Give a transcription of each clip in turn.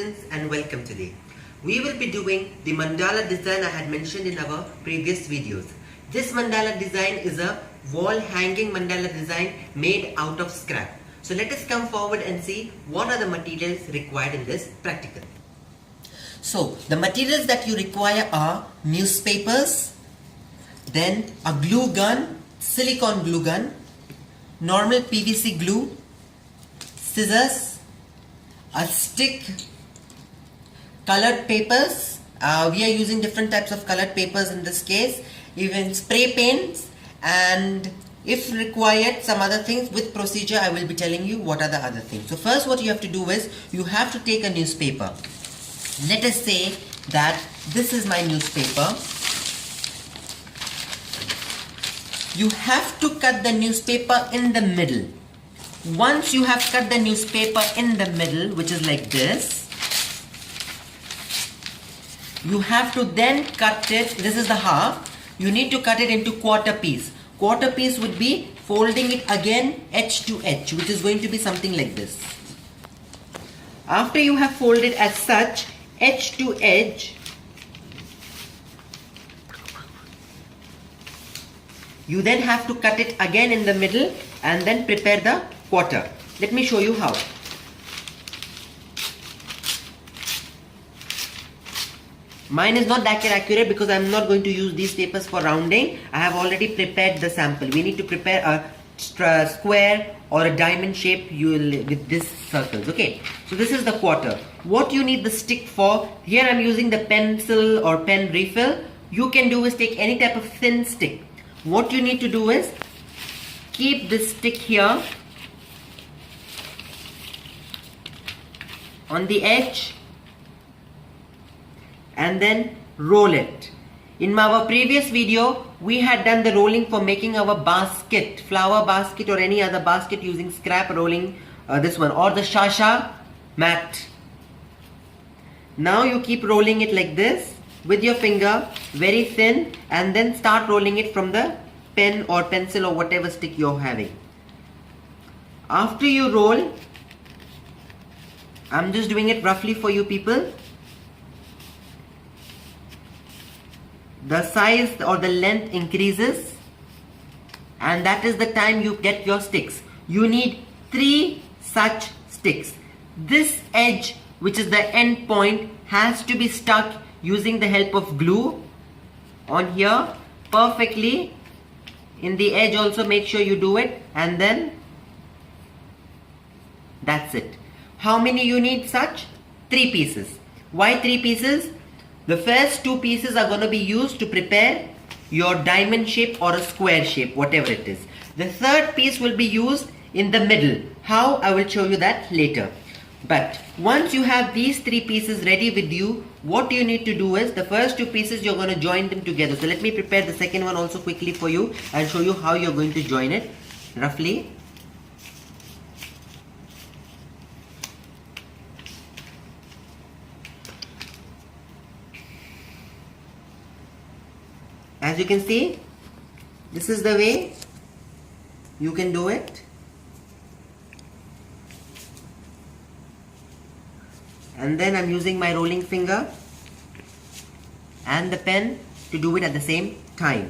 students and welcome today. We will be doing the mandala design I had mentioned in our previous videos. This mandala design is a wall hanging mandala design made out of scrap. So let us come forward and see what are the materials required in this practical. So the materials that you require are newspapers, then a glue gun, silicone glue gun, normal PVC glue, scissors, a stick, colored papers. We are using different types of colored papers in this case, even spray paints, and if required some other things. With procedure I will be telling you what are the other things. So first what you have to do is you have to take a newspaper. Let us say that this is my newspaper. You have to cut the newspaper in the middle. Once you have cut the newspaper in the middle, which is like this, you have to then cut it. This is the half. You need to cut it into quarter piece. Quarter piece would be folding it again edge to edge, which is going to be something like this. After you have folded as such, edge to edge, you then have to cut it again in the middle and then prepare the quarter. Let me show you how. Mine is not that accurate because I am not going to use these papers for rounding. I have already prepared the sample. We need to prepare a square or a diamond shape with this circles. Okay, so this is the quarter. What you need the stick for, here I am using the pencil or pen refill. You can do is take any type of thin stick. What you need to do is keep this stick here on the edge and then roll it. In our previous video we had done the rolling for making our basket, flower basket or any other basket using scrap rolling, this one, or the shasha mat. Now you keep rolling it like this with your finger, very thin, and then start rolling it from the pen or pencil or whatever stick you're having. After you roll, I'm just doing it roughly for you people, the size or the length increases, and that is the time you get your sticks. You need 3 such sticks. This edge, which is the end point, has to be stuck using the help of glue on here perfectly. In the edge also make sure you do it, and then that's it. How many you need such? 3 pieces. Why 3 pieces? The first 2 pieces are going to be used to prepare your diamond shape or a square shape, whatever it is. The third piece will be used in the middle. How? I will show you that later. But once you have these 3 pieces ready with you, what you need to do is the first 2 pieces you're going to join them together. So let me prepare the second one also quickly for you and show you how you're going to join it roughly. As you can see, this is the way you can do it. And then I'm using my rolling finger and the pen to do it at the same time.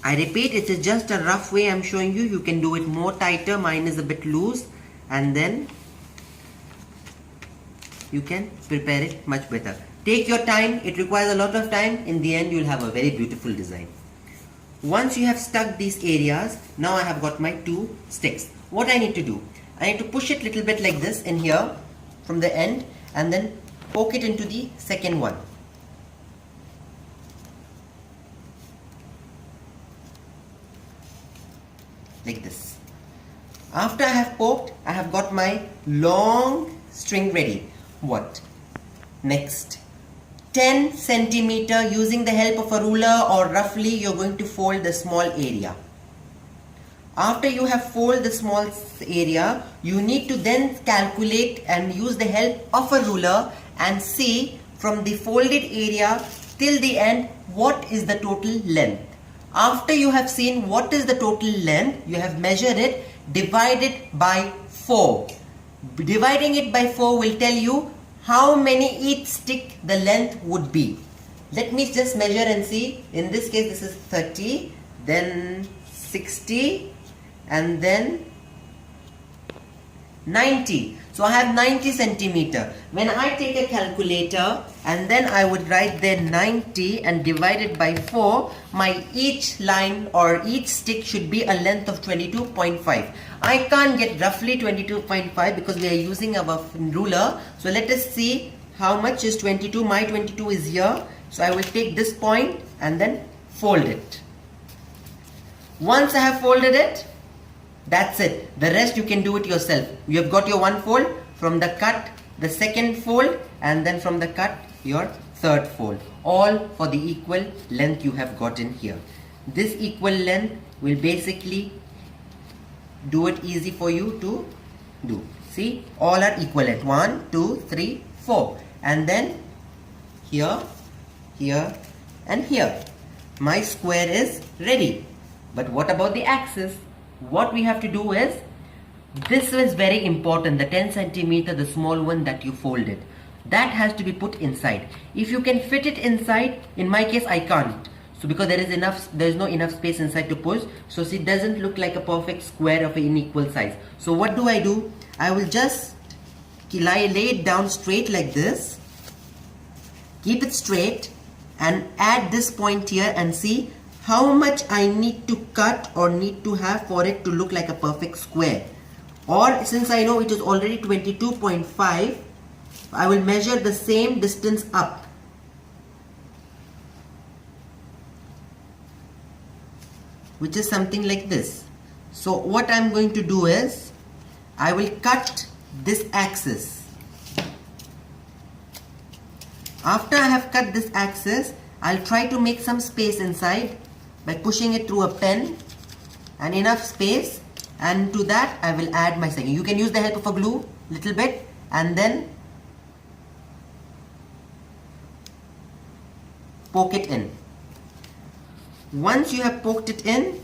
I repeat, it is just a rough way I'm showing you. You can do it more tighter. Mine is a bit loose, and then you can prepare it much better. Take your time. It requires a lot of time. In the end, you'll have a very beautiful design. Once you have stuck these areas, now I have got my 2 sticks. What I need to do? I need to push it a little bit like this in here from the end and then poke it into the second one. Like this. After I have poked, I have got my long string ready. What? Next. 10 centimeter using the help of a ruler, or roughly you're going to fold the small area. After you have folded the small area, you need to then calculate and use the help of a ruler and see from the folded area till the end what is the total length. After you have seen what is the total length, you have measured it, divide it by 4. Dividing it by 4 will tell you how many each stick the length would be. Let me just measure and see. In this case this is 30, then 60, and then 90. So I have 90 centimeter. When I take a calculator and then I would write there 90 and divide it by 4, my each line or each stick should be a length of 22.5. I can't get roughly 22.5 because we are using our ruler. So let us see how much is 22. My 22 is here. So I will take this point and then fold it. Once I have folded it, that's it. The rest you can do it yourself. You have got your one fold, from the cut the second fold, and then from the cut your third fold, all for the equal length you have gotten here. This equal length will basically do it easy for you to do. See, all are equal length, 1, 2, 3, 4, and then here, here and here. My square is ready. But what about the axis? What we have to do is, this is very important, the 10 centimeter, the small one that you folded, that has to be put inside. If you can fit it inside, in my case I can't. So because there is no enough space inside to push, so it doesn't look like a perfect square of an equal size. So what do? I will just lay it down straight like this, keep it straight, and add this point here and see how much I need to cut or need to have for it to look like a perfect square. Or since I know it is already 22.5, I will measure the same distance up. Which is something like this. So what I'm going to do is, I will cut this axis. After I have cut this axis, I'll try to make some space inside by pushing it through a pen, and enough space, and to that I will add my second. You can use the help of a glue little bit, and then poke it in. Once you have poked it in,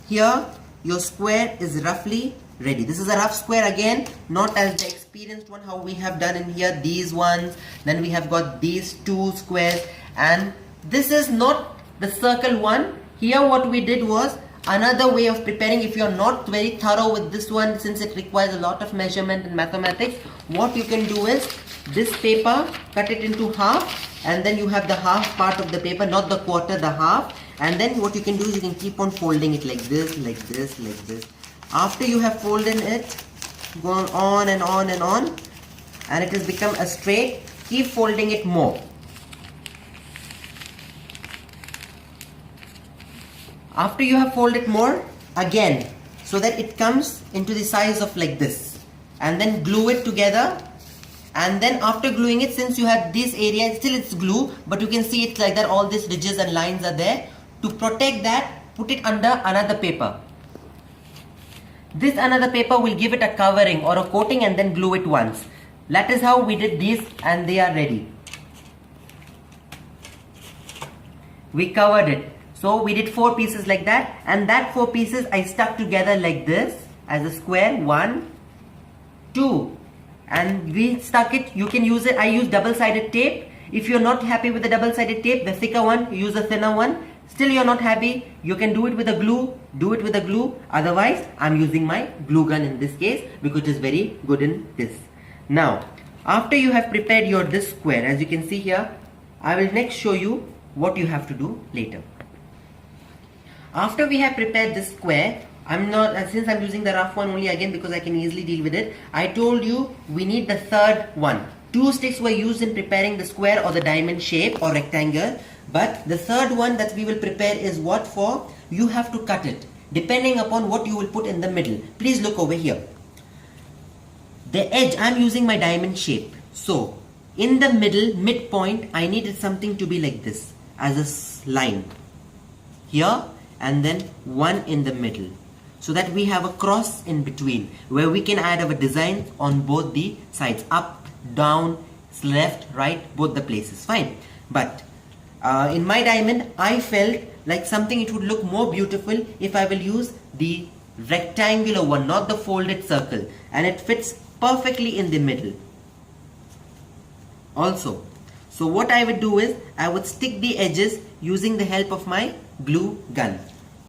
here your square is roughly ready. This is a rough square again, not as the experienced one how we have done in here, these ones, then we have got these two squares, and this is not the circle one. Here what we did was another way of preparing. If you are not very thorough with this one, since it requires a lot of measurement and mathematics, what you can do is, this paper, cut it into half, and then you have the half part of the paper, not the quarter, the half, and then what you can do is you can keep on folding it like this, like this, like this. After you have folded it, go on and on and on, and it has become a straight, keep folding it more. After you have folded more, again, so that it comes into the size of like this, and then glue it together. And then after gluing it, since you have this area, still it's glue, but you can see it's like that, all these ridges and lines are there. To protect that, put it under another paper. This another paper will give it a covering or a coating, and then glue it once. That is how we did these, and they are ready. We covered it. So we did 4 pieces like that, and that 4 pieces I stuck together like this as a square, 1, 2, and we stuck it. You can use it, I use double-sided tape. If you're not happy with the double-sided tape, the thicker one, use a thinner one. Still you're not happy, you can do it with a glue, otherwise I'm using my glue gun in this case because it is very good in this. Now, after you have prepared your this square, as you can see here, I will next show you what you have to do later. After we have prepared this square, since I'm using the rough one only again because I can easily deal with it, I told you we need the third one. 2 sticks were used in preparing the square or the diamond shape or rectangle, but the third one that we will prepare is what for? You have to cut it depending upon what you will put in the middle. Please look over here. The edge, I'm using my diamond shape. So in the middle, midpoint, I needed something to be like this as a line here, and then one in the middle, so that we have a cross in between where we can add our design on both the sides, up, down, left, right, both the places, fine. But in my diamond, I felt like something it would look more beautiful if I will use the rectangular one, not the folded circle, and it fits perfectly in the middle also. So what I would do is I would stick the edges using the help of my glue gun.